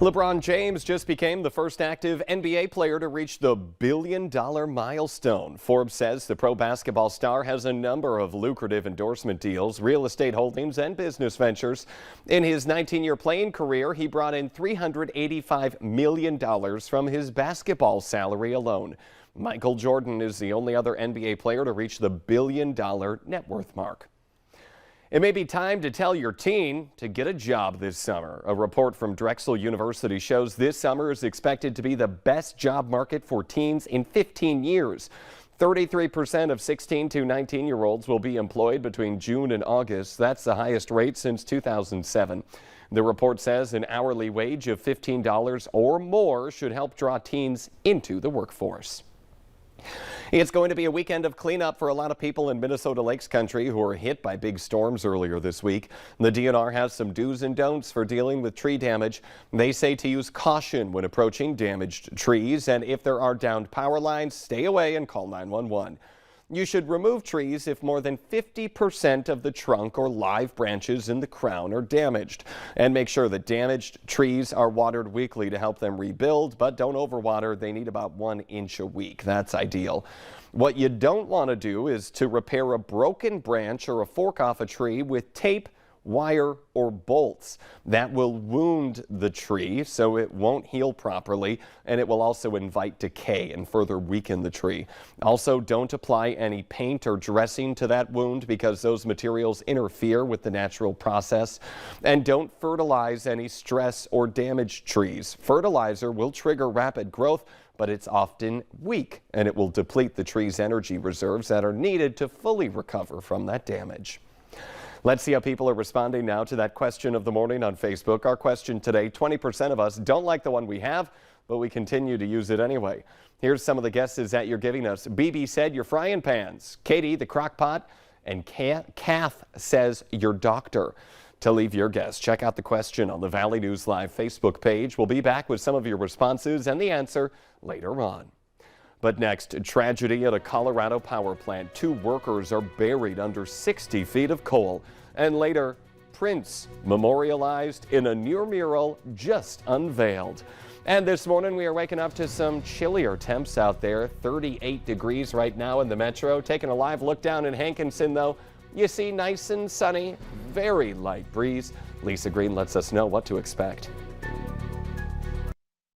LeBron James just became the first active NBA player to reach the billion-dollar milestone. Forbes says the pro basketball star has a number of lucrative endorsement deals, real estate holdings, and business ventures. In his 19-year playing career, he brought in $385 million from his basketball salary alone. Michael Jordan is the only other NBA player to reach the billion-dollar net worth mark. It may be time to tell your teen to get a job this summer. A report from Drexel University shows this summer is expected to be the best job market for teens in 15 years. 33% of 16 to 19-year-olds will be employed between June and August. That's the highest rate since 2007. The report says an hourly wage of $15 or more should help draw teens into the workforce. It's going to be a weekend of cleanup for a lot of people in Minnesota Lakes country who were hit by big storms earlier this week. The DNR has some do's and don'ts for dealing with tree damage. They say to use caution when approaching damaged trees, and if there are downed power lines, stay away and call 911. You should remove trees if more than 50% of the trunk or live branches in the crown are damaged. And make sure that damaged trees are watered weekly to help them rebuild, but don't overwater. They need about 1 inch a week. That's ideal. What you don't want to do is to repair a broken branch or a fork off a tree with tape, wire, or bolts. That will wound the tree so it won't heal properly, and it will also invite decay and further weaken the tree. Also, don't apply any paint or dressing to that wound because those materials interfere with the natural process. And don't fertilize any stress or damaged trees. Fertilizer will trigger rapid growth, but it's often weak, and it will deplete the tree's energy reserves that are needed to fully recover from that damage. Let's see how people are responding now to that question of the morning on Facebook. Our question today, 20% of us don't like the one we have, but we continue to use it anyway. Here's some of the guesses that you're giving us. BB said your frying pans. Katie, the crock pot. And Kath says your doctor. To leave your guess, check out the question on the Valley News Live Facebook page. We'll be back with some of your responses and the answer later on. But next, tragedy at a Colorado power plant. 2 workers are buried under 60 feet of coal. And later, Prince memorialized in a new mural just unveiled. And this morning, we are waking up to some chillier temps out there. 38 degrees right now in the metro. Taking a live look down in Hankinson, though, you see nice and sunny, very light breeze. Lisa Green lets us know what to expect.